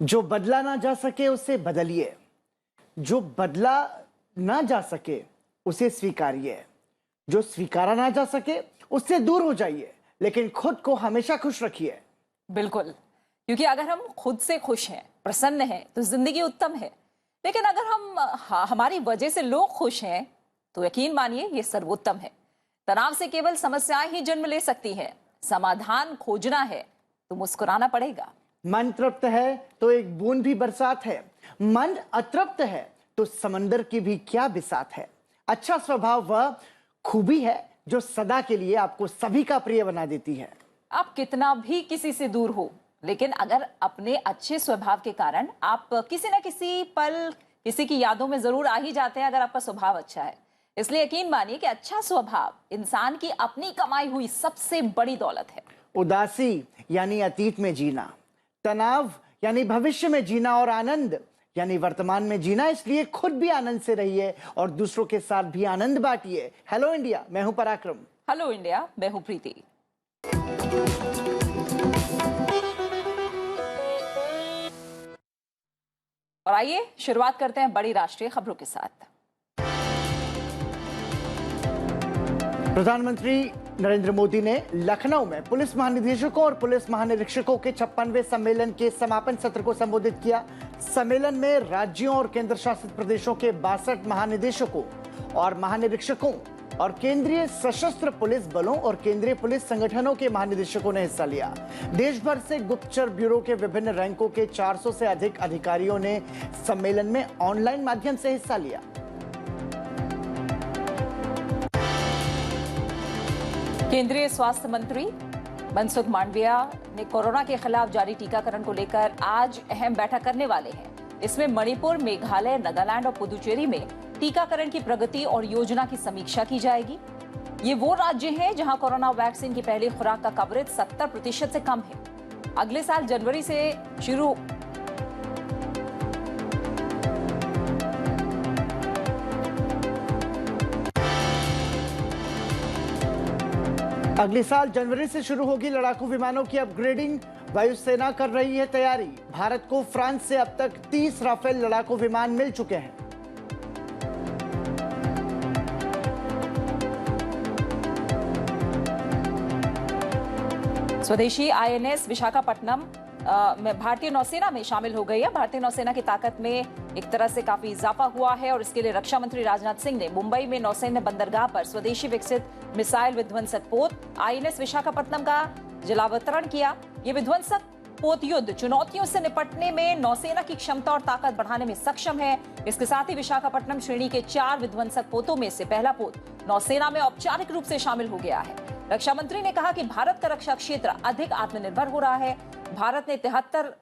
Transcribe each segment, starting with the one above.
जो बदला ना जा सके उसे बदलिए, जो बदला ना जा सके उसे स्वीकारिए, जो स्वीकारा ना जा सके उससे दूर हो जाइए, लेकिन खुद को हमेशा खुश रखिए। बिल्कुल, क्योंकि अगर हम खुद से खुश हैं, प्रसन्न हैं, तो जिंदगी उत्तम है। लेकिन अगर हमारी वजह से लोग खुश हैं, तो यकीन मानिए ये सर्वोत्तम है। तनाव से केवल समस्याएं ही जन्म ले सकती हैं। समाधान खोजना है तो मुस्कुराना पड़ेगा। मन तृप्त है तो एक बूंद भी बरसात है, मन अतृप्त है तो समंदर की भी क्या बिसात है। अच्छा स्वभाव वह खूबी है जो सदा के लिए आपको सभी का प्रिय बना देती है। आप कितना भी किसी से दूर हो, लेकिन अगर अपने अच्छे स्वभाव के कारण आप किसी न किसी पल किसी की यादों में जरूर आ ही जाते हैं, अगर आपका स्वभाव अच्छा है। इसलिए यकीन मानिए कि अच्छा स्वभाव इंसान की अपनी कमाई हुई सबसे बड़ी दौलत है। उदासी यानी अतीत में जीना, तनाव यानी भविष्य में जीना और आनंद यानी वर्तमान में जीना। इसलिए खुद भी आनंद से रहिए और दूसरों के साथ भी आनंद बांटिए। हेलो इंडिया, मैं हूं पराक्रम। हेलो इंडिया, मैं हूं प्रीति। और आइए शुरुआत करते हैं बड़ी राष्ट्रीय खबरों के साथ। प्रधानमंत्री नरेंद्र मोदी ने लखनऊ में पुलिस महानिदेशकों और पुलिस महानिरीक्षकों के 56वें सम्मेलन के समापन सत्र को संबोधित किया। सम्मेलन में राज्यों और केंद्र शासित प्रदेशों के 62 महानिदेशकों और महानिरीक्षकों और केंद्रीय सशस्त्र पुलिस बलों और केंद्रीय पुलिस संगठनों के महानिदेशकों ने हिस्सा लिया। देश भर से गुप्तचर ब्यूरो के विभिन्न रैंकों के 400 से अधिक अधिकारियों ने सम्मेलन में ऑनलाइन माध्यम से हिस्सा लिया। केंद्रीय स्वास्थ्य मंत्री मनसुख मांडविया ने कोरोना के खिलाफ जारी टीकाकरण को लेकर आज अहम बैठक करने वाले हैं। इसमें मणिपुर, मेघालय, नागालैंड और पुदुचेरी में टीकाकरण की प्रगति और योजना की समीक्षा की जाएगी। ये वो राज्य हैं जहां कोरोना वैक्सीन की पहली खुराक का कवरेज 70% से कम है। अगले साल जनवरी से शुरू अगले साल जनवरी से शुरू होगी लड़ाकू विमानों की अपग्रेडिंग। वायुसेना कर रही है तैयारी। भारत को फ्रांस से अब तक 30 राफेल लड़ाकू विमान मिल चुके हैं। स्वदेशी आईएनएस विशाखापट्टनम में भारतीय नौसेना में शामिल हो गई है। भारतीय नौसेना की ताकत में एक तरह से काफी इजाफा हुआ है और इसके लिए रक्षा मंत्री राजनाथ सिंह ने मुंबई में नौसैन्य बंदरगाह पर स्वदेशी विकसित मिसाइल विध्वंसक पोत आईएनएस विशाखापट्टनम का जलावतरण किया। ये विध्वंसक पोत युद्ध चुनौतियों से निपटने में नौसेना की क्षमता और ताकत बढ़ाने में सक्षम है। इसके साथ ही विशाखापट्टनम श्रेणी के 4 विध्वंसक पोतों में से पहला पोत नौसेना में औपचारिक रूप से शामिल हो गया है। रक्षा मंत्री ने कहा कि भारत का रक्षा क्षेत्र अधिक आत्मनिर्भर हो रहा है। भारत ने 73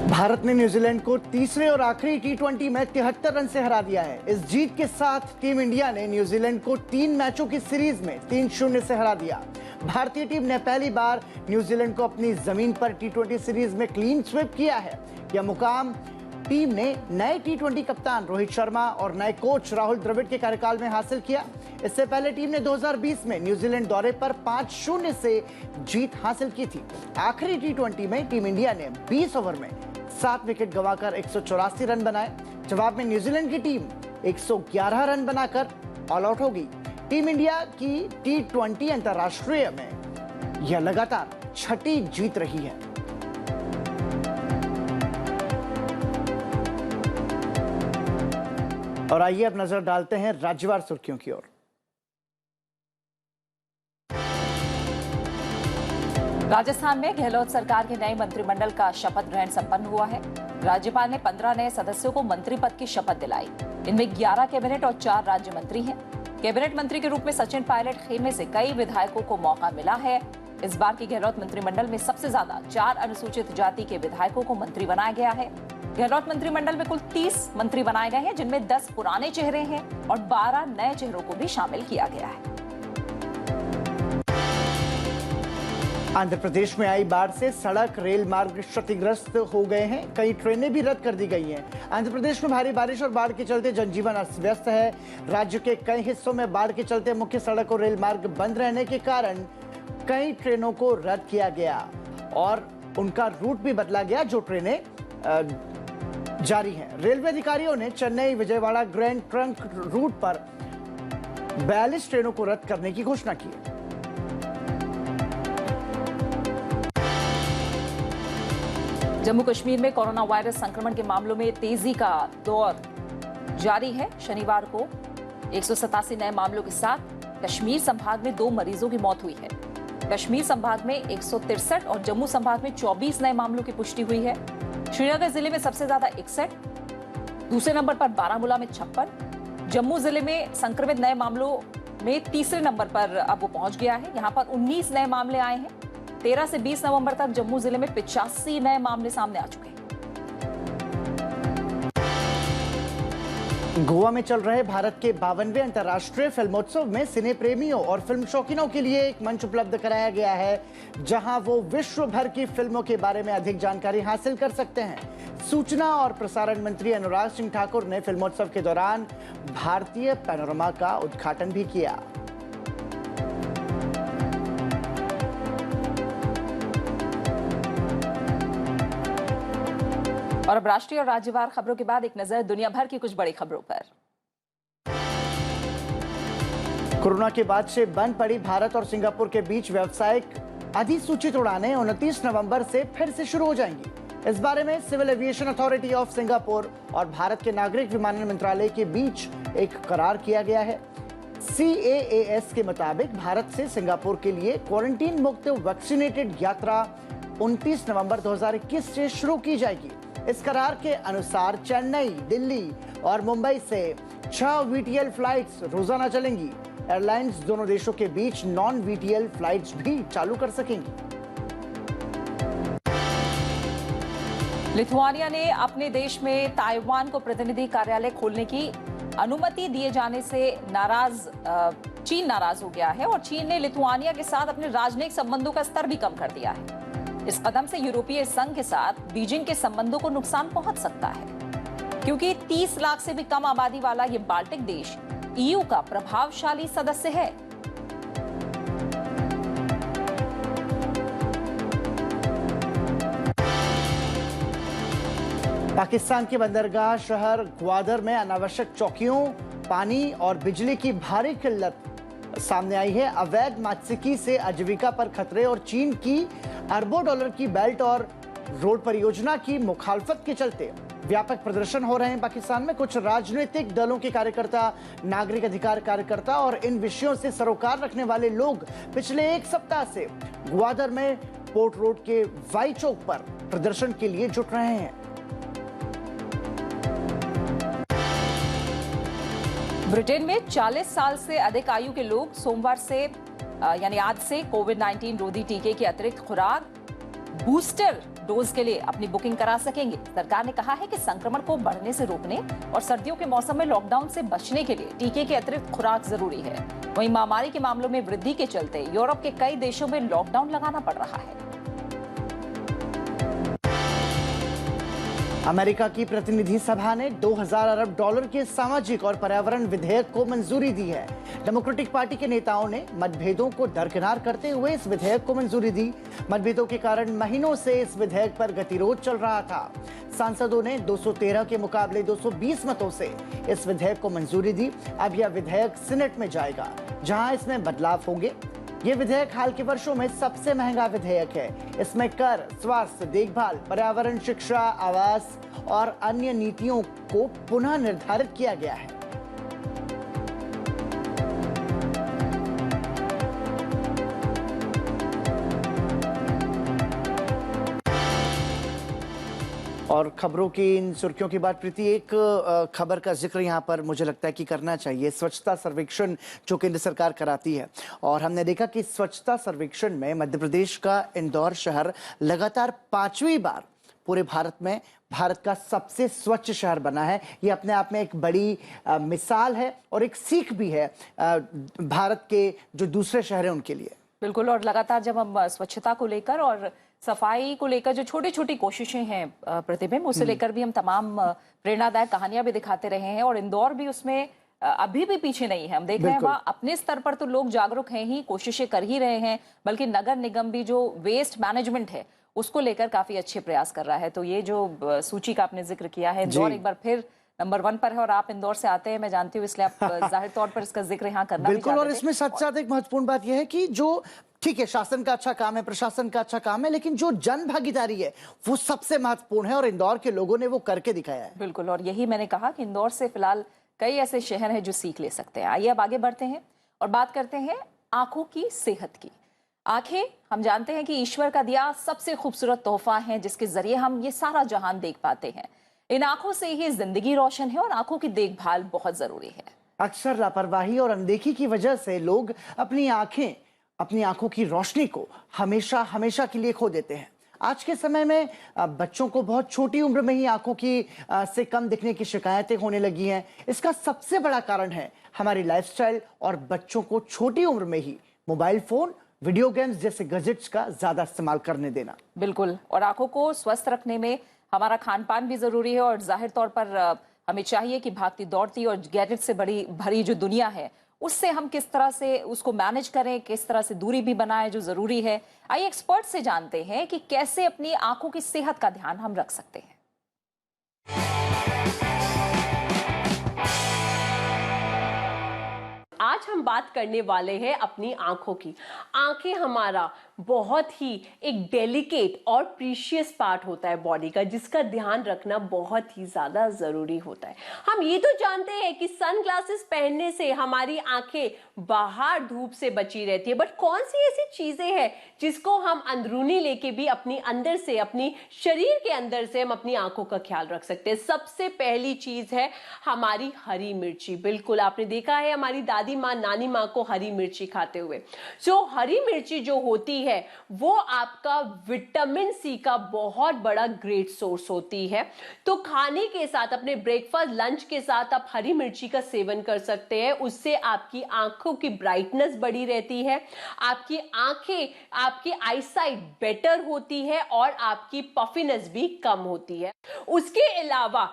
भारत ने न्यूजीलैंड को तीसरे और आखिरी टी20 में 73 रन से हरा दिया है। इस जीत के साथ टीम इंडिया ने न्यूजीलैंड को 3 मैचों की सीरीज में 3-0 से हरा दिया। भारतीय टीम ने पहली बार न्यूजीलैंड को अपनी जमीन पर टी20 सीरीज में क्लीन स्वीप किया है। यह मुकाम टीम ने नए टी20 कप्तान रोहित शर्मा और नए कोच राहुल द्रविड़ के कार्यकाल में हासिल किया। इससे पहले टीम ने 2020 में न्यूजीलैंड दौरे पर 5-0 से जीत हासिल की थी। आखिरी टी20 में टीम इंडिया ने 20 ओवर में 7 विकेट गंवाकर 184 रन बनाए। जवाब में न्यूजीलैंड की टीम 111 रन बनाकर ऑल आउट हो गई। टीम इंडिया की टी20 अंतरराष्ट्रीय में यह लगातार 6ठी जीत रही है। और आइए अब नजर डालते हैं राज्यवार सुर्खियों की ओर। राजस्थान में गहलोत सरकार के नए मंत्रिमंडल का शपथ ग्रहण संपन्न हुआ है। राज्यपाल ने 15 नए सदस्यों को मंत्री पद की शपथ दिलाई। इनमें 11 कैबिनेट और 4 राज्य मंत्री हैं। कैबिनेट मंत्री के रूप में सचिन पायलट खेमे से कई विधायकों को मौका मिला है। इस बार की गहलोत मंत्रिमंडल में सबसे ज्यादा 4 अनुसूचित जाति के विधायकों को मंत्री बनाया गया है। गहलोत मंत्रिमंडल में कुल 30 मंत्री बनाए गए हैं, जिनमें 10 पुराने चेहरे हैं और 12 नए चेहरों को भी शामिल किया गया है। आंध्र प्रदेश में आई बाढ़ से सड़क रेल मार्ग क्षतिग्रस्त हो गए हैं। कई ट्रेनें भी रद्द कर दी गई हैं। आंध्र प्रदेश में भारी बारिश और बाढ़ के चलते जनजीवन अस्त व्यस्त है। राज्य के कई हिस्सों में बाढ़ के चलते मुख्य सड़क और रेल मार्ग बंद रहने के कारण कई ट्रेनों को रद्द किया गया और उनका रूट भी बदला गया। जो ट्रेनें जारी हैं, रेलवे अधिकारियों ने Chennai Vijayawada Grand Trunk route पर 42 ट्रेनों को रद्द करने की घोषणा की है। जम्मू कश्मीर में कोरोना वायरस संक्रमण के मामलों में तेजी का दौर जारी है। शनिवार को 187 नए मामलों के साथ कश्मीर संभाग में 2 मरीजों की मौत हुई है। कश्मीर संभाग में 163 और जम्मू संभाग में 24 नए मामलों की पुष्टि हुई है। श्रीनगर जिले में सबसे ज्यादा 61, दूसरे नंबर पर बारामूला में 56, जम्मू जिले में संक्रमित नए मामलों में तीसरे नंबर पर अब वो पहुंच गया है। यहां पर 19 नए मामले आए हैं। 13 से 20 नवंबर तक जम्मू जिले में 85 नए मामले सामने आ चुके हैं। गोवा में चल रहे भारत के 52वें अंतर्राष्ट्रीय फिल्मोत्सव में सिने प्रेमियों और फिल्म शौकीनों के लिए एक मंच उपलब्ध कराया गया है, जहां वो विश्व भर की फिल्मों के बारे में अधिक जानकारी हासिल कर सकते हैं। सूचना और प्रसारण मंत्री अनुराग सिंह ठाकुर ने फिल्मोत्सव के दौरान भारतीय पैनोरमा का उद्घाटन भी किया। और अब राष्ट्रीय और राज्यवार खबरों के बाद एक नजर दुनिया भर की कुछ बड़ी खबरों पर। कोरोना के बाद से बंद पड़ी भारत और सिंगापुर के बीच व्यावसायिक अधिसूचित उड़ानें 29 नवंबर से फिर से शुरू हो जाएंगी। इस बारे में Civil Aviation Authority of Singapore और भारत के नागरिक विमानन मंत्रालय के बीच एक करार किया गया है। CAAS के मुताबिक भारत से सिंगापुर के लिए क्वारंटीन मुक्त वैक्सीनेटेड यात्रा 29 नवंबर 2021 से शुरू की जाएगी। इस करार के अनुसार चेन्नई, दिल्ली और मुंबई से 6 VTL फ्लाइट्स रोजाना चलेंगी। एयरलाइंस दोनों देशों के बीच नॉन VTL फ्लाइट्स भी चालू कर सकेंगी। लिथुआनिया ने अपने देश में ताइवान को प्रतिनिधि कार्यालय खोलने की अनुमति दिए जाने से चीन नाराज हो गया है और चीन ने लिथुआनिया के साथ अपने राजनयिक संबंधों का स्तर भी कम कर दिया है। इस कदम से यूरोपीय संघ के साथ बीजिंग के संबंधों को नुकसान पहुंच सकता है, क्योंकि 30 लाख से भी कम आबादी वाला ये बाल्टिक देश EU का प्रभावशाली सदस्य है। पाकिस्तान के बंदरगाह शहर ग्वादर में अनावश्यक चौकियों, पानी और बिजली की भारी किल्लत सामने आई है। अवैध मात्स्यिकी से आजीविका पर खतरे और चीन की अरबों डॉलर की बेल्ट और रोड परियोजना की मुखालफत के चलते व्यापक प्रदर्शन हो रहे हैं। पाकिस्तान में कुछ राजनीतिक दलों के कार्यकर्ता, नागरिक अधिकार कार्यकर्ता और इन विषयों से सरोकार रखने वाले लोग पिछले 1 सप्ताह से ग्वादर में पोर्ट रोड के वाई चौक पर प्रदर्शन के लिए जुट रहे हैं। ब्रिटेन में 40 साल से अधिक आयु के लोग सोमवार से यानी आज से कोविड-19 रोधी टीके की अतिरिक्त खुराक बूस्टर डोज के लिए अपनी बुकिंग करा सकेंगे। सरकार ने कहा है कि संक्रमण को बढ़ने से रोकने और सर्दियों के मौसम में लॉकडाउन से बचने के लिए टीके की अतिरिक्त खुराक जरूरी है। वहीं महामारी के मामलों में वृद्धि के चलते यूरोप के कई देशों में लॉकडाउन लगाना पड़ रहा है। अमेरिका की प्रतिनिधि सभा ने 2000 अरब डॉलर के सामाजिक और पर्यावरण विधेयक को मंजूरी दी है। डेमोक्रेटिक पार्टी के नेताओं ने मतभेदों को दरकिनार करते हुए इस विधेयक को मंजूरी दी। मतभेदों के कारण महीनों से इस विधेयक पर गतिरोध चल रहा था। सांसदों ने 213 के मुकाबले 220 मतों से इस विधेयक को मंजूरी दी। अब यह विधेयक सीनेट में जाएगा, जहां इसमें बदलाव होंगे। ये विधेयक हाल के वर्षों में सबसे महंगा विधेयक है। इसमें कर, स्वास्थ्य देखभाल, पर्यावरण, शिक्षा, आवास और अन्य नीतियों को पुनः निर्धारित किया गया है। और खबरों की इन सुर्खियों के बाद प्रीति, एक खबर का जिक्र यहाँ पर मुझे लगता है कि करना चाहिए। स्वच्छता सर्वेक्षण जो केंद्र सरकार कराती है, और हमने देखा कि स्वच्छता सर्वेक्षण में मध्य प्रदेश का इंदौर शहर लगातार 5वीं बार पूरे भारत में भारत का सबसे स्वच्छ शहर बना है। ये अपने आप में एक बड़ी मिसाल है और एक सीख भी है भारत के जो दूसरे शहर हैं उनके लिए। बिल्कुल। और लगातार जब हम स्वच्छता को लेकर और सफाई को लेकर जो छोटी छोटी कोशिशें हैं प्रतिबिंब, उसे लेकर भी हम तमाम प्रेरणादायक कहानियां भी दिखाते रहे हैं, और इंदौर भी उसमें अभी भी पीछे नहीं है। हम देख रहे हैं वहाँ अपने स्तर पर तो लोग जागरूक हैं ही, कोशिशें कर ही रहे हैं, बल्कि नगर निगम भी जो वेस्ट मैनेजमेंट है उसको लेकर काफी अच्छे प्रयास कर रहा है। तो ये जो सूची का आपने जिक्र किया है, इंदौर एक बार फिर नंबर 1 पर है, और आप इंदौर से आते हैं, मैं जानती हूँ, इसलिए आप जाहिर तौर पर इसका जिक्र यहाँ करना बिल्कुल। भी और इसमें साथ साथ एक महत्वपूर्ण बात यह है कि जो ठीक है, शासन का अच्छा काम है, प्रशासन का अच्छा काम है, लेकिन जो जन भागीदारी है वो सबसे महत्वपूर्ण है, और इंदौर के लोगों ने वो करके दिखाया है। बिल्कुल। और यही मैंने कहा कि इंदौर से फिलहाल कई ऐसे शहर हैं जो सीख ले सकते हैं। आइए अब आगे बढ़ते हैं और बात करते हैं आंखों की सेहत की। आंखें, हम जानते हैं कि ईश्वर का दिया सबसे खूबसूरत तोहफा है, जिसके जरिए हम ये सारा जहान देख पाते हैं। इन आंखों से ही जिंदगी रोशन है, और आंखों की देखभाल बहुत जरूरी है। अक्सर लापरवाही और अनदेखी की वजह से लोग अपनी आंखों की रोशनी को हमेशा हमेशा के लिए खो देते हैं। आज के समय में बच्चों को बहुत छोटी उम्र में ही आंखों की से कम दिखने की शिकायतें होने लगी हैं। इसका सबसे बड़ा कारण है हमारी लाइफस्टाइल और बच्चों को छोटी उम्र में ही मोबाइल फोन, वीडियो गेम्स जैसे गैजेट्स का ज्यादा इस्तेमाल करने देना। बिल्कुल। और आंखों को स्वस्थ रखने में हमारा खान पान भी जरूरी है, और जाहिर तौर पर हमें चाहिए कि भागती दौड़ती और गैजेट से भरी जो दुनिया है उससे हम किस तरह से उसको मैनेज करें, किस तरह से दूरी भी बनाएं जो जरूरी है। आइए एक्सपर्ट से जानते हैं कि कैसे अपनी आंखों की सेहत का ध्यान हम रख सकते हैं। आज हम बात करने वाले हैं अपनी आंखों की। आंखें हमारा बहुत ही एक डेलिकेट और प्रीशियस पार्ट होता है बॉडी का, जिसका ध्यान रखना बहुत ही ज्यादा जरूरी होता है। हम ये तो जानते हैं कि सनग्लासेस पहनने से हमारी आंखें बाहर धूप से बची रहती है, बट कौन सी ऐसी चीजें हैं जिसको हम अंदरूनी लेके भी अपनी अंदर से, अपनी शरीर के अंदर से हम अपनी आंखों का ख्याल रख सकते हैं। सबसे पहली चीज है हमारी हरी मिर्ची। बिल्कुल, आपने देखा है हमारी दादी माँ, नानी माँ को हरी मिर्ची खाते हुए। जो हरी मिर्ची जो होती है वो आपका विटामिन सी का बहुत बड़ा ग्रेट सोर्स होती है। तो खाने के साथ, अपने ब्रेकफास्ट लंच के साथ आप हरी मिर्ची का सेवन कर सकते हैं। उससे आपकी आंखों की ब्राइटनेस बढ़ी रहती है, आपकी आंखें, आपकी आईसाइट बेटर होती है, और आपकी पफिनेस भी कम होती है। उसके अलावा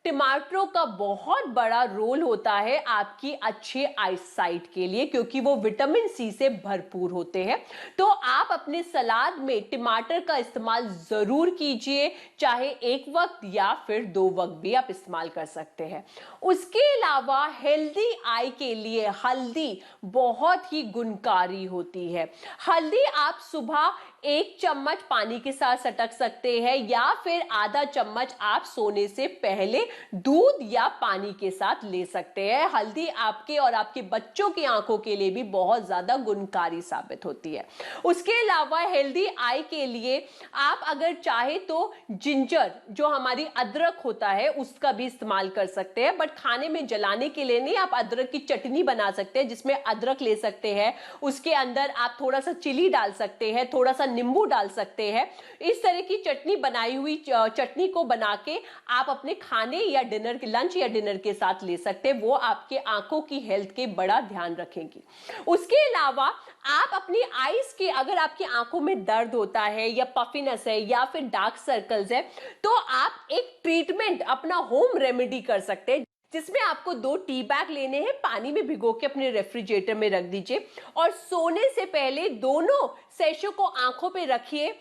टमाटरों का बहुत बड़ा रोल होता है आपकी अच्छे आईसाइट के लिए, क्योंकि वो विटामिन सी से भरपूर होते हैं। तो आप अपने सलाद में टमाटर का इस्तेमाल जरूर कीजिए, चाहे एक वक्त या फिर 2 वक्त भी आप इस्तेमाल कर सकते हैं। उसके अलावा हेल्दी आई के लिए हल्दी बहुत ही गुणकारी होती है। हल्दी आप सुबह 1 चम्मच पानी के साथ सटक सकते हैं, या फिर आधा चम्मच आप सोने से पहले दूध या पानी के साथ ले सकते हैं। हल्दी आपके और आपके बच्चों की आंखों के लिए भी बहुत ज्यादा गुणकारी साबित होती है। उसके अलावा हेल्दी आई के लिए आप अगर चाहे तो जिंजर, जो हमारी अदरक होता है, उसका भी इस्तेमाल कर सकते हैं, बट खाने में जलाने के लिए नहीं। आप अदरक की चटनी बना सकते हैं, जिसमें अदरक ले सकते हैं, उसके अंदर आप थोड़ा सा चिली डाल सकते हैं, थोड़ा सा नींबू डाल सकते हैं। इस तरह की चटनी बनाई हुई चटनी को बना के आप अपने खाने या डिनर के, लंच या डिनर के साथ ले सकते हैं। वो आपके आंखों की हेल्थ के बड़ा ध्यान रखेंगी। उसके अलावा आप अपनी आईज के, अगर आपकी आंखों में दर्द होता है या पफिनेस है या फिर डार्क सर्कल्स है, तो आप एक ट्रीटमेंट, अपना होम रेमेडी कर सकते हैं, जिसमें आपको 2 टी बैग लेने हैं, पानी में भिगो के अपने रेफ्रिजरेटर में रख दीजिए, और सोने से पहले दोनों सेशों को आंखों पे रखिए,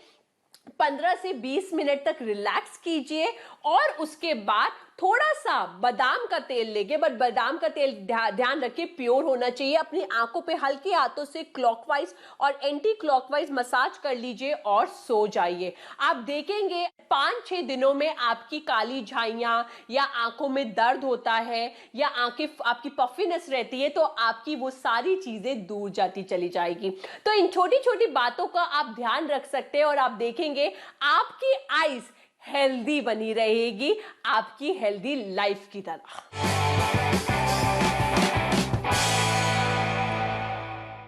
15 से 20 मिनट तक रिलैक्स कीजिए, और उसके बाद थोड़ा सा बादाम का तेल लेंगे, बट बादाम का तेल ध्यान रखिए प्योर होना चाहिए। अपनी आंखों पे हल्के हाथों से क्लॉकवाइज और एंटी क्लॉकवाइज मसाज कर लीजिए और सो जाइए। आप देखेंगे 5-6 दिनों में आपकी काली झाइयां, या आंखों में दर्द होता है, या आंखें आपकी पफिनेस रहती है, तो आपकी वो सारी चीजें दूर जाती चली जाएगी। तो इन छोटी छोटी बातों का आप ध्यान रख सकते हैं, और आप देखेंगे आपकी आईज हेल्दी बनी रहेगी, आपकी हेल्दी लाइफ की तरह।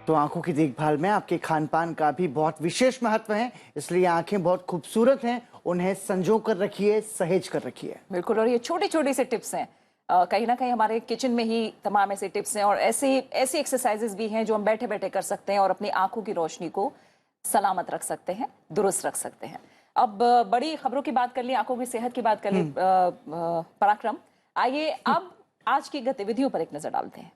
तो आंखों की देखभाल में आपके खान पान का भी बहुत विशेष महत्व है, इसलिए आंखें बहुत खूबसूरत हैं, उन्हें संजो कर रखिए, सहेज कर रखिए। बिल्कुल। और ये छोटी छोटी से टिप्स हैं कहीं ना कहीं हमारे किचन में ही तमाम ऐसे टिप्स हैं और ऐसी एक्सरसाइजेज भी हैं जो हम बैठे बैठे कर सकते हैं और अपनी आंखों की रोशनी को सलामत रख सकते हैं, दुरुस्त रख सकते हैं। अब बड़ी खबरों की बात कर ली, आंखों की सेहत की बात कर ली पराक्रम, आइए अब आज की गतिविधियों पर एक नजर डालते हैं।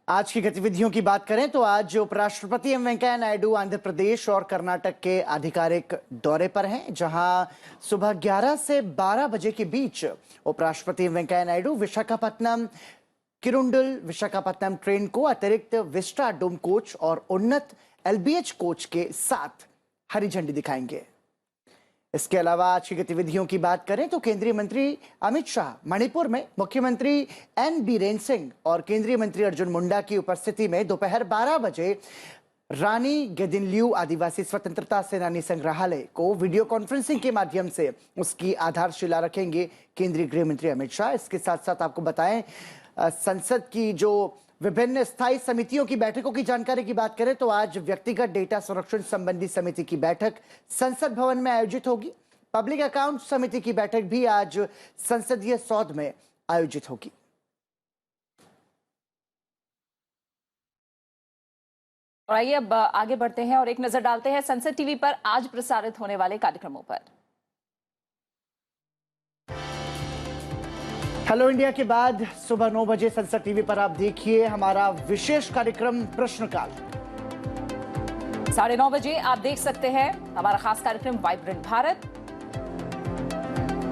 आज की गतिविधियों की बात करें तो आज उपराष्ट्रपति एम वेंकैया नायडू आंध्र प्रदेश और कर्नाटक के आधिकारिक दौरे पर हैं, जहां सुबह 11 से 12 बजे के बीच उपराष्ट्रपति एम वेंकैया नायडू विशाखापट्टनम किरुंडल विशाखापट्टनम ट्रेन को अतिरिक्त विस्टा डोम कोच और उन्नत एलबीएच कोच के साथ हरी झंडी दिखाएंगे। इसके अलावा आज की गतिविधियों की बात करें तो केंद्रीय मंत्री अमित शाह मणिपुर में मुख्यमंत्री एन बीरेन सिंह और केंद्रीय मंत्री अर्जुन मुंडा की उपस्थिति में दोपहर 12 बजे रानी गेदिनलियू आदिवासी स्वतंत्रता सेनानी संग्रहालय को वीडियो कॉन्फ्रेंसिंग के माध्यम से उसकी आधारशिला रखेंगे केंद्रीय गृह मंत्री अमित शाह। इसके साथ साथ आपको बताएं, संसद की जो विभिन्न स्थायी समितियों की बैठकों की जानकारी की बात करें तो आज व्यक्तिगत डेटा संरक्षण संबंधी समिति की बैठक संसद भवन में आयोजित होगी। पब्लिक अकाउंट समिति की बैठक भी आज संसदीय सौध में आयोजित होगी। और आइए अब आगे बढ़ते हैं और एक नजर डालते हैं संसद टीवी पर आज प्रसारित होने वाले कार्यक्रमों पर। हेलो इंडिया के बाद सुबह 9 बजे संसद टीवी पर आप देखिए हमारा विशेष कार्यक्रम प्रश्नकाल। 9:30 बजे आप देख सकते हैं हमारा खास कार्यक्रम वाइब्रेंट भारत।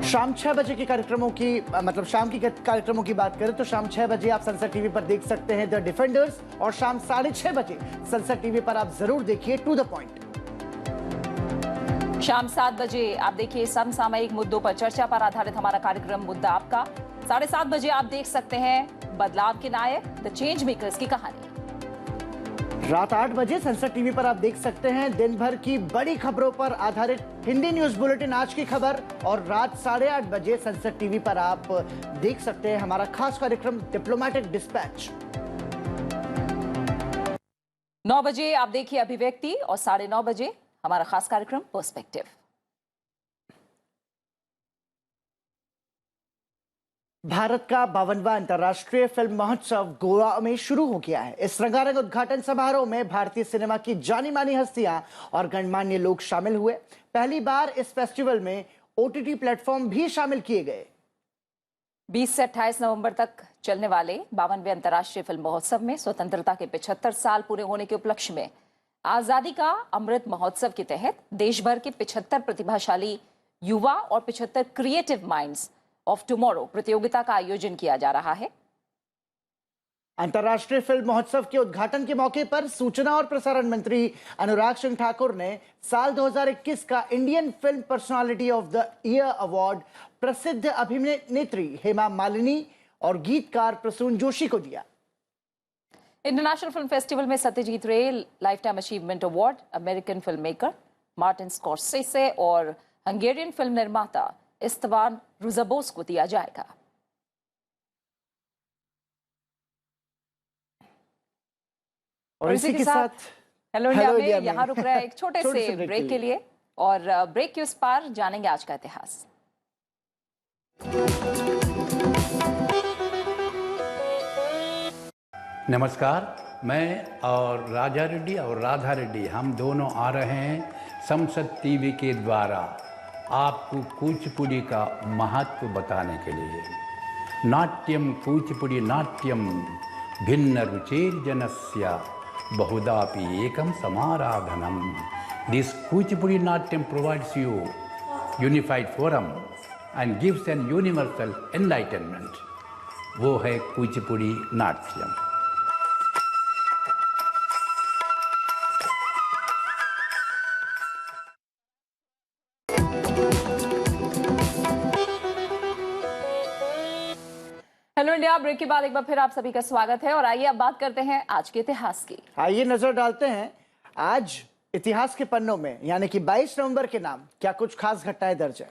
शाम 6 बजे के कार्यक्रमों की मतलब शाम की कार्यक्रमों की बात करें तो शाम 6 बजे आप संसद टीवी पर देख सकते हैं द डिफेंडर्स और शाम 6:30 बजे संसद टीवी पर आप जरूर देखिए टू द पॉइंट। शाम 7 बजे आप देखिए समसामयिक मुद्दों पर चर्चा पर आधारित हमारा कार्यक्रम मुद्दा आपका। 7:30 बजे आप देख सकते हैं बदलाव के नायक द चेंज मेकर्स की कहानी। रात 8 बजे संसद टीवी पर आप देख सकते हैं दिन भर की बड़ी खबरों पर आधारित हिंदी न्यूज बुलेटिन आज की खबर और रात 8:30 बजे संसद टीवी पर आप देख सकते हैं हमारा खास कार्यक्रम डिप्लोमेटिक डिस्पैच। 9 बजे आप देखिए अभिव्यक्ति और 9:30 बजे हमारा खास कार्यक्रम पर्सपेक्टिव। भारत का 52वां अंतर्राष्ट्रीय फिल्म महोत्सव गोवा में शुरू हो गया है। इस रंगारंग उद्घाटन समारोह में भारतीय सिनेमा की जानी मानी हस्तियां और गणमान्य लोग शामिल हुए। पहली बार इस फेस्टिवल में ओटीटी प्लेटफॉर्म भी शामिल किए गए। 20 से 28 नवंबर तक चलने वाले 52वें अंतर्राष्ट्रीय फिल्म महोत्सव में स्वतंत्रता के 75 साल पूरे होने के उपलक्ष्य में आजादी का अमृत महोत्सव के तहत देश भर के 75 प्रतिभाशाली युवा और 75 क्रिएटिव माइंड्स ऑफ टुमारो प्रतियोगिता का आयोजन किया जा रहा है। अंतर्राष्ट्रीय फिल्म महोत्सव के उद्घाटन के मौके पर सूचना और प्रसारण मंत्री अनुराग सिंह ठाकुर ने साल 2021 का Indian film personality of the year award प्रसिद्ध अभिनेत्री हेमा मालिनी और गीतकार प्रसून जोशी को दिया। इंटरनेशनल फिल्म फेस्टिवल में सत्यजीत रे life time achievement award American film maker Martin Scorsese और हंगेरियन फिल्म निर्माता इस्तवान रुजाबोस को दिया जाएगा। और इसी के साथ हेलो इंडिया में यहाँ रुक रहा है एक छोटे से ब्रेक के लिए और ब्रेक के उस पार जानेंगे आज का इतिहास। नमस्कार, मैं और राजा रेड्डी और राधा रेड्डी हम दोनों आ रहे हैं संसद टीवी के द्वारा आपको कुचिपुड़ी का महत्व बताने के लिए। नाट्यम कुचिपुड़ी नाट्यम भिन्न रुचेर्जनस्य बहुधापि एकम समाराधनम। This Kuchipudi Natyam provides you unified forum and gives an universal enlightenment। वो है Kuchipudi natyam. Hello India break के बाद एक बार फिर आप सभी का स्वागत है और आइए अब बात करते हैं आज के इतिहास की। आइए नजर डालते हैं आज इतिहास के पन्नों में यानी कि 22 नवंबर के नाम क्या कुछ खास घटनाएं दर्ज है।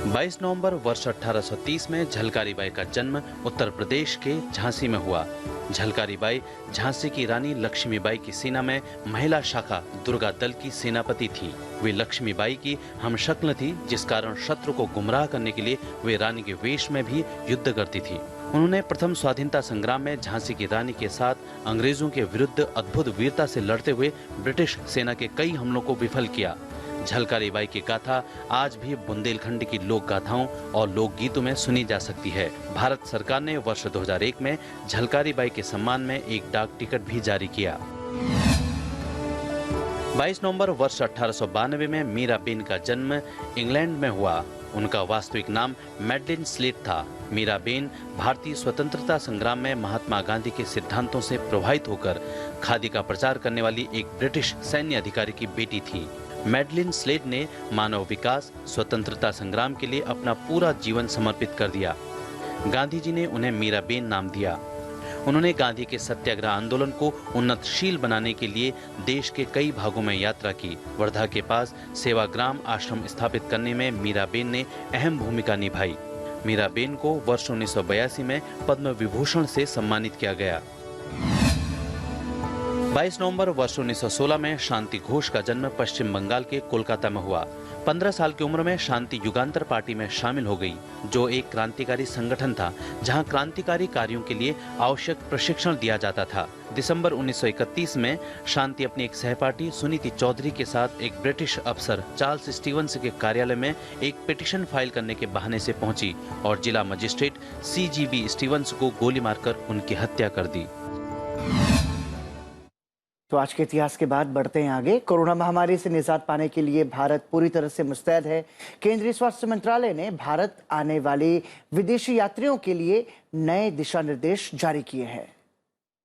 22 नवंबर वर्ष 1830 में झलकारी बाई का जन्म उत्तर प्रदेश के झांसी में हुआ। झलकारी बाई झांसी की रानी लक्ष्मीबाई की सेना में महिला शाखा दुर्गा दल की सेनापति थी। वे लक्ष्मीबाई की हमशक्ल थी, जिस कारण शत्रु को गुमराह करने के लिए वे रानी के वेश में भी युद्ध करती थी। उन्होंने प्रथम स्वाधीनता संग्राम में झांसी की रानी के साथ अंग्रेजों के विरुद्ध अद्भुत वीरता से लड़ते हुए ब्रिटिश सेना के कई हमलों को विफल किया। झलकारी बाई की गाथा आज भी बुंदेलखंड की लोक गाथाओं और लोकगीतों में सुनी जा सकती है। भारत सरकार ने वर्ष 2001 में झलकारी बाई के सम्मान में एक डाक टिकट भी जारी किया। 22 नवंबर वर्ष 1892 में मीराबेन का जन्म इंग्लैंड में हुआ। उनका वास्तविक नाम मैडलिन स्लेट था। मीराबेन भारतीय स्वतंत्रता संग्राम में महात्मा गांधी के सिद्धांतों से प्रभावित होकर खादी का प्रचार करने वाली एक ब्रिटिश सैन्य अधिकारी की बेटी थी। मैडलिन स्लेट ने मानव विकास, स्वतंत्रता संग्राम के लिए अपना पूरा जीवन समर्पित कर दिया। गांधी जी ने उन्हें मीराबेन नाम दिया। उन्होंने गांधी के सत्याग्रह आंदोलन को उन्नतशील बनाने के लिए देश के कई भागों में यात्रा की। वर्धा के पास सेवाग्राम आश्रम स्थापित करने में मीराबेन ने अहम भूमिका निभाई। मीराबेन को वर्ष 1982 में पद्म विभूषण से सम्मानित किया गया। 22 नवंबर वर्ष 1916 में शांति घोष का जन्म पश्चिम बंगाल के कोलकाता में हुआ। 15 साल की उम्र में शांति युगांतर पार्टी में शामिल हो गई, जो एक क्रांतिकारी संगठन था जहां क्रांतिकारी कार्यों के लिए आवश्यक प्रशिक्षण दिया जाता था। दिसंबर 1931 में शांति अपनी एक सहपाठी सुनीति चौधरी के साथ एक ब्रिटिश अफसर चार्ल्स स्टीवंस के कार्यालय में एक पिटीशन फाइल करने के बहाने से पहुंची और जिला मजिस्ट्रेट CGB स्टीवंस को गोली मारकर उनकी हत्या कर दी। तो आज के इतिहास के बाद बढ़ते हैं आगे। कोरोना महामारी से निजात पाने के लिए भारत पूरी तरह से मुस्तैद है। केंद्रीय स्वास्थ्य मंत्रालय ने भारत आने वाले विदेशी यात्रियों के लिए नए दिशा निर्देश जारी किए हैं।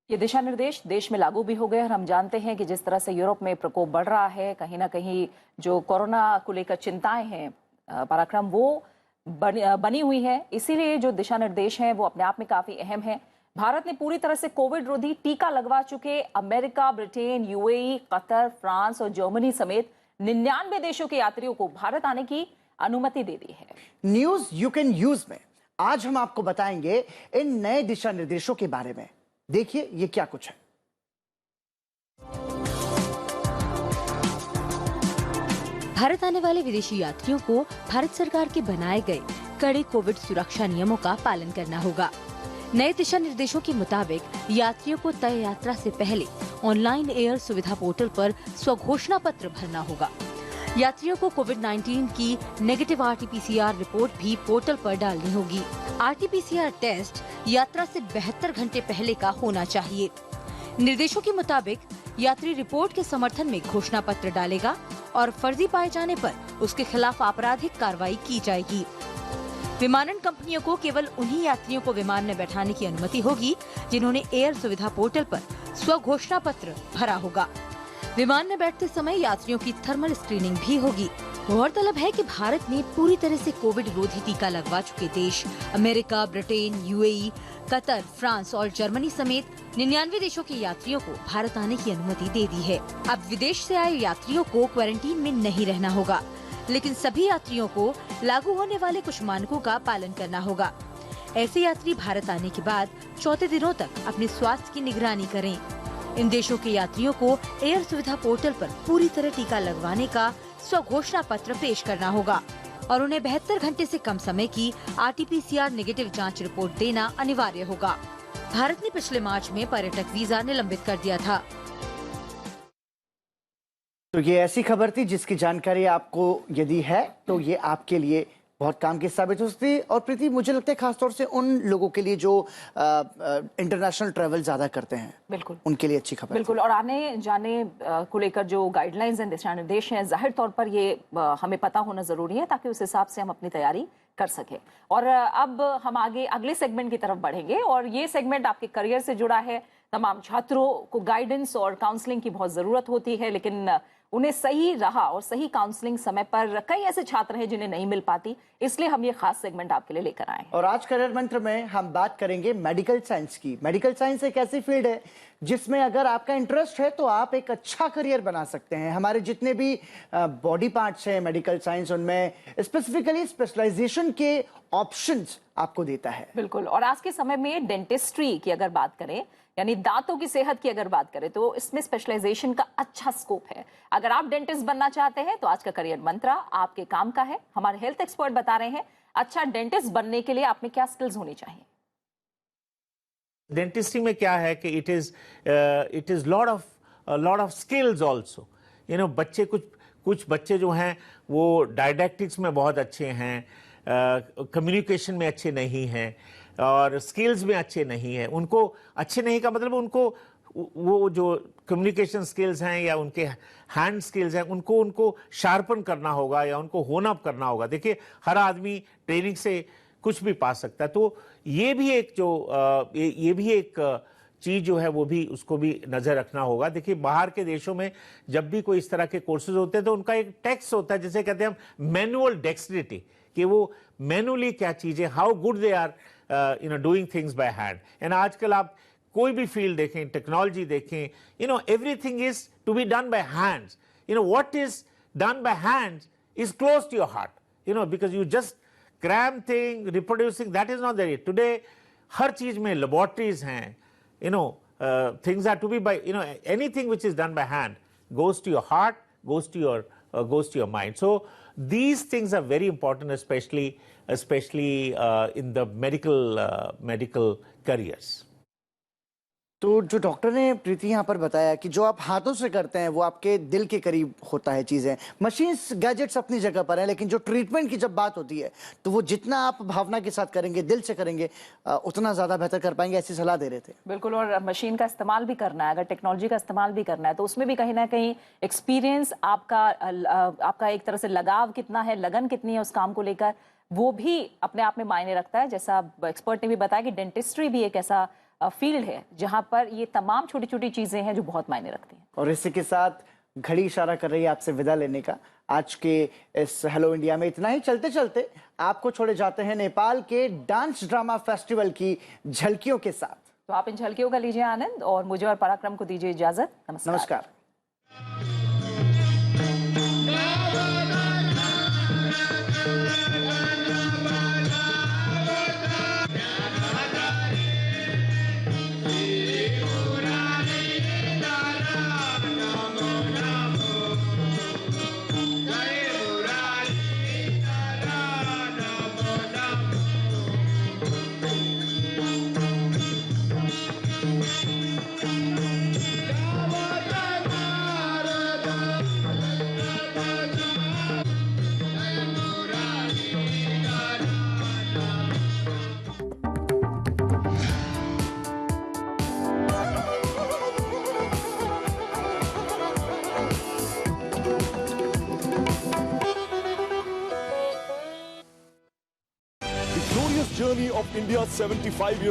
ये दिशा निर्देश देश में लागू भी हो गए और हम जानते हैं कि जिस तरह से यूरोप में प्रकोप बढ़ रहा है, कहीं ना कहीं जो कोरोना को लेकर चिंताएं हैं पराक्रम, वो बनी हुई है। इसीलिए जो दिशा निर्देश हैं वो अपने आप में काफी अहम है। भारत ने पूरी तरह से कोविड रोधी टीका लगवा चुके America, Britain, UAE, Qatar, France और जर्मनी समेत 99 देशों के यात्रियों को भारत आने की अनुमति दे दी है। न्यूज यू कैन यूज में आज हम आपको बताएंगे इन नए दिशा निर्देशों के बारे में। देखिए ये क्या कुछ है। भारत आने वाले विदेशी यात्रियों को भारत सरकार के बनाए गए कड़े कोविड सुरक्षा नियमों का पालन करना होगा। नए दिशा निर्देशों के मुताबिक यात्रियों को तय यात्रा से पहले ऑनलाइन एयर सुविधा पोर्टल पर स्वघोषणा पत्र भरना होगा। यात्रियों को कोविड-19 की नेगेटिव RT-PCR रिपोर्ट भी पोर्टल पर डालनी होगी। RT-PCR टेस्ट यात्रा से 72 घंटे पहले का होना चाहिए। निर्देशों के मुताबिक यात्री रिपोर्ट के समर्थन में घोषणा पत्र डालेगा और फर्जी पाए जाने पर उसके खिलाफ आपराधिक कार्रवाई की जाएगी। विमानन कंपनियों को केवल उन्हीं यात्रियों को विमान में बैठाने की अनुमति होगी जिन्होंने एयर सुविधा पोर्टल पर स्वघोषणा पत्र भरा होगा। विमान में बैठते समय यात्रियों की थर्मल स्क्रीनिंग भी होगी। गौरतलब है कि भारत ने पूरी तरह से कोविड रोधी टीका लगवा चुके देश America, Britain, UAE, Qatar, France और जर्मनी समेत 99 देशों के यात्रियों को भारत आने की अनुमति दे दी है। अब विदेश से आए यात्रियों को क्वारंटीन में नहीं रहना होगा, लेकिन सभी यात्रियों को लागू होने वाले कुछ मानकों का पालन करना होगा। ऐसे यात्री भारत आने के बाद 14 दिनों तक अपने स्वास्थ्य की निगरानी करें। इन देशों के यात्रियों को एयर सुविधा पोर्टल पर पूरी तरह टीका लगवाने का स्वघोषणा पत्र पेश करना होगा और उन्हें 72 घंटे से कम समय की RT-PCR नेगेटिव जांच रिपोर्ट देना अनिवार्य होगा। भारत ने पिछले मार्च में पर्यटक वीजा निलंबित कर दिया था। तो ये ऐसी खबर थी जिसकी जानकारी आपको यदि है तो ये आपके लिए बहुत काम की साबित हो सकती है। और प्रीति, मुझे लगता है खासतौर से उन लोगों के लिए जो इंटरनेशनल ट्रैवल ज्यादा करते हैं, बिल्कुल उनके लिए अच्छी खबर। बिल्कुल। और आने जाने को लेकर जो गाइडलाइंस हैं, दिशा निर्देश हैं, जाहिर तौर पर ये हमें पता होना जरूरी है ताकि उस हिसाब से हम अपनी तैयारी कर सके। और अब हम आगे अगले सेगमेंट की तरफ बढ़ेंगे और ये सेगमेंट आपके करियर से जुड़ा है। तमाम छात्रों को गाइडेंस और काउंसलिंग की बहुत जरूरत होती है, लेकिन उन्हें सही राह और सही काउंसलिंग समय पर, कई ऐसे छात्र हैं जिन्हें नहीं मिल पाती, इसलिए हम ये खास सेगमेंट आपके लिए लेकर आए हैं। और आज करियर मंत्र में हम बात करेंगे मेडिकल साइंस की। मेडिकल साइंस एक ऐसी फील्ड है जिसमें अगर आपका इंटरेस्ट है तो आप एक अच्छा करियर बना सकते हैं। हमारे जितने भी बॉडी पार्ट्स हैं मेडिकल साइंस, उनमें स्पेसिफिकली स्पेशलाइजेशन के ऑप्शंस आपको देता है। बिल्कुल। और आज के समय में डेंटिस्ट्री की अगर बात करें, यानी दांतों की सेहत की अगर बात करें, तो इसमें स्पेशलाइजेशन का अच्छा स्कोप है। अगर आप डेंटिस्ट बनना चाहते हैं तो आज का करियर मंत्र आपके काम का है। हमारे हेल्थ एक्सपर्ट बता रहे हैं अच्छा डेंटिस्ट बनने के लिए आप में क्या स्किल्स होनी चाहिए। डेंटिस्ट्री में क्या है कि it is lot of skills also. बच्चे कुछ बच्चे जो हैं वो डायडैक्टिक्स में बहुत अच्छे हैं, कम्युनिकेशन में अच्छे नहीं हैं और स्किल्स में अच्छे नहीं हैं। उनको अच्छे नहीं का मतलब उनको वो जो कम्युनिकेशन स्किल्स हैं या उनके हैंड स्किल्स हैं उनको शार्पन करना होगा या उनको होन अप करना होगा। देखिए हर आदमी ट्रेनिंग से कुछ भी पा सकता है, तो ये भी एक चीज जो है वो भी उसको भी नजर रखना होगा। देखिए बाहर के देशों में जब भी कोई इस तरह के कोर्सेज होते हैं तो उनका एक टेक्स्ट होता है, जिसे कहते हैं हम मैनुअल डेक्सट्रिटी, कि वो मैनुअली क्या चीजें, how good they are doing things by hand. And आजकल आप कोई भी फील्ड देखें, टेक्नोलॉजी देखें, everything is to be done by hands. What is done by hands is close to your heart, because you just cram thing, reproducing, that is not there today. हर चीज में laboratories हैं, things are to be by, anything which is done by hand goes to your heart, goes to your mind. So these things are very important, especially in the medical careers. तो जो doctor ने प्रीति यहाँ पर बताया कि जो आप हाथों से करते हैं वो आपके दिल के करीब होता है चीज़ें। मशीन्स, गैजेट्स अपनी जगह पर हैं, लेकिन जो ट्रीटमेंट की जब बात होती है तो वो जितना आप भावना के साथ करेंगे, दिल से करेंगे, उतना ज़्यादा बेहतर कर पाएंगे, ऐसी सलाह दे रहे थे। बिल्कुल। और मशीन का इस्तेमाल भी करना है, अगर टेक्नोलॉजी का इस्तेमाल भी करना है तो उसमें भी कहीं ना कहीं एक्सपीरियंस, आपका एक तरह से लगाव कितना है, लगन कितनी है उस काम को लेकर, वो भी अपने आप में मायने रखता है। जैसा एक्सपर्ट ने भी बताया कि डेंटिस्ट्री भी एक ऐसा फील्ड है जहां पर ये तमाम छोटी छोटी चीजें हैं जो बहुत मायने रखती हैं। और इसी के साथ घड़ी इशारा कर रही है आपसे विदा लेने का। आज के इस हेलो इंडिया में इतना ही। चलते चलते आपको छोड़े जाते हैं नेपाल के डांस ड्रामा फेस्टिवल की झलकियों के साथ। तो आप इन झलकियों का लीजिए आनंद और मुझे और पराक्रम को दीजिए इजाजत। नमस्कार। Journey of India's 75 years